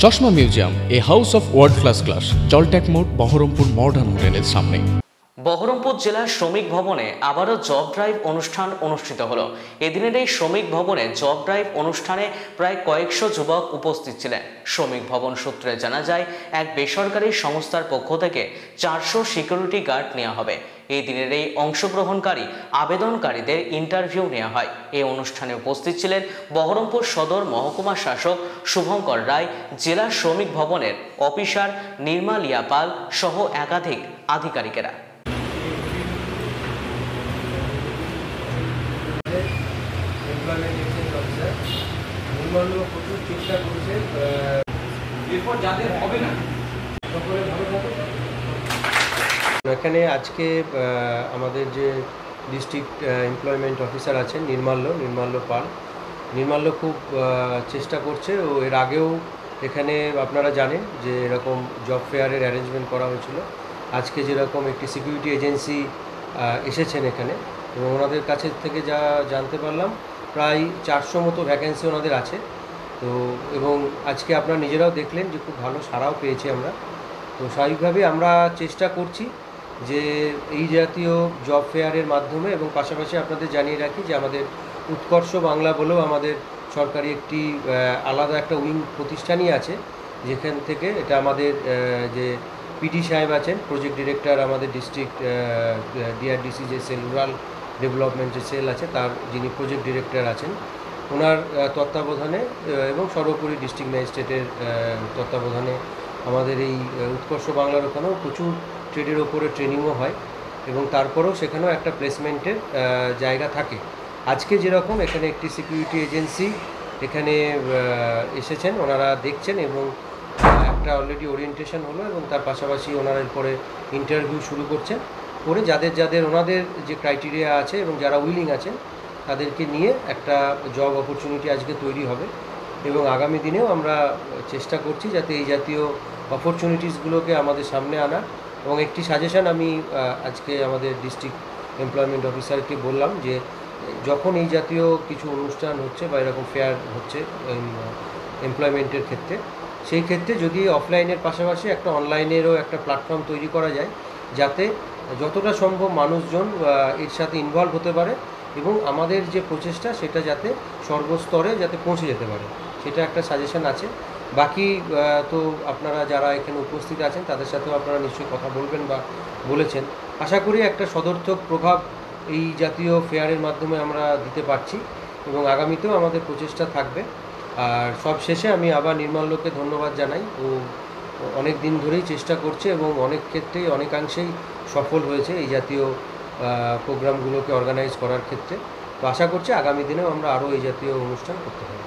চশমা museum, a house of world class, জলট্যাক মোড়, বহরমপুর মডার্ন হোটেলের সামনে। বহরমপুর জেলার শ্রমিক ভবনে আবারও জব ড্রাইভ অনুষ্ঠান অনুষ্ঠিত হলো। এদিনের এই শ্রমিক ভবনে জব ড্রাইভ অনুষ্ঠানে প্রায় কয়েকশো যুবক উপস্থিত ছিলেন। শ্রমিক ভবন সূত্রে জানা যায়, এক বেসরকারি সংস্থার পক্ষ থেকে 400 সিকিউরিটি গার্ড নেওয়া হবে। এই দিনের এই অংশগ্রহণকারী আবেদনকারীদের ইন্টারভিউ নেওয়া হয়। এই অনুষ্ঠানে উপস্থিত ছিলেন বহরমপুর সদর মহকুমা শাসক শুভঙ্কর রায়, জেলা শ্রমিক ভবনের অফিসার নির্মালিয়া পাল সহ একাধিক আধিকারিকেরা। প্রচুর চেষ্টা করছে এরপর যাদের হবে না সকলে ভালো থাকুন। এখানে আজকে আমাদের যে ডিস্ট্রিক্ট এমপ্লয়মেন্ট অফিসার আছেন নির্মাল্য পাল, নির্মাল্য খুব চেষ্টা করছে। ও এর আগেও এখানে আপনারা জানেন যে এরকম জব ফেয়ারের অ্যারেঞ্জমেন্ট করা হয়েছিল। আজকে যেরকম একটি সিকিউরিটি এজেন্সি এসেছেন এখানে, এবং ওনাদের কাছে থেকে যা জানতে পারলাম প্রায় 400 মতো ভ্যাকেন্সি ওনাদের আছে। তো এবং আজকে আপনারা নিজেরাও দেখলেন যে খুব ভালো সাড়াও পেয়েছি আমরা। তো স্বাভাবিকভাবে আমরা চেষ্টা করছি যে এই জাতীয় জব ফেয়ারের মাধ্যমে, এবং পাশাপাশি আপনাদের জানিয়ে রাখি যে আমাদের উৎকর্ষ বাংলা বলেও আমাদের সরকারি একটি আলাদা একটা উইং প্রতিষ্ঠানই আছে, যেখান থেকে এটা আমাদের যে পিডি সাহেব আছেন, প্রজেক্ট ডিরেক্টর আমাদের ডিস্ট্রিক্ট ডিআরডিসি যে সেল রুরাল ডেভেলপমেন্ট যে সেল আছে তার যিনি প্রজেক্ট ডিরেক্টর আছেন, ওনার তত্ত্বাবধানে এবং সর্বোপরি ডিস্ট্রিক্ট ম্যাজিস্ট্রেটের তত্ত্বাবধানে আমাদের এই উৎকর্ষ বাংলার ওখানেও প্রচুর ট্রেডের ওপরে ট্রেনিংও হয়, এবং তারপরেও সেখানেও একটা প্লেসমেন্টের জায়গা থাকে। আজকে যেরকম এখানে একটি সিকিউরিটি এজেন্সি এখানে এসেছেন, ওনারা দেখছেন, এবং একটা অলরেডি ওরিয়েন্টেশন হলো, এবং তার পাশাপাশি ওনারা এরপরে ইন্টারভিউ শুরু করছেন করে যাদের ওনাদের যে ক্রাইটেরিয়া আছে এবং যারা উইলিং আছেন তাদেরকে নিয়ে একটা জব অপরচুনিটি আজকে তৈরি হবে। এবং আগামী দিনেও আমরা চেষ্টা করছি যাতে এই জাতীয় অপরচুনিটিসগুলোকে আমাদের সামনে আনা। এবং একটি সাজেশন আমি আজকে আমাদের ডিস্ট্রিক্ট এমপ্লয়মেন্ট অফিসারকে বললাম যে যখন এই জাতীয় কিছু অনুষ্ঠান হচ্ছে বা এরকম ফেয়ার হচ্ছে এমপ্লয়মেন্টের ক্ষেত্রে, সেই ক্ষেত্রে যদি অফলাইনের পাশাপাশি একটা অনলাইনেরও একটা প্ল্যাটফর্ম তৈরি করা যায়, যাতে যতটা সম্ভব মানুষজন এর সাথে ইনভলভ হতে পারে, এবং আমাদের যে প্রচেষ্টা সেটা যাতে সর্বস্তরে যাতে পৌঁছে যেতে পারে, সেটা একটা সাজেশন আছে। বাকি তো আপনারা যারা এখানে উপস্থিত আছেন তাদের সাথেও আপনারা নিশ্চয়ই কথা বলবেন বা বলেছেন। আশা করি একটা সদর্থক প্রভাব এই জাতীয় ফেয়ারের মাধ্যমে আমরা দিতে পারছি, এবং আগামীতেও আমাদের প্রচেষ্টা থাকবে। আর সব শেষে আমি আবার নির্মাল্যকে ধন্যবাদ জানাই। ও অনেক দিন ধরেই চেষ্টা করছে এবং অনেক ক্ষেত্রেই অনেকাংশেই সফল হয়েছে এই জাতীয় প্রোগ্রামগুলোকে অর্গানাইজ করার ক্ষেত্রে। তো আশা করছি আগামী দিনেও আমরা আরও এই জাতীয় অনুষ্ঠান করতে পারব।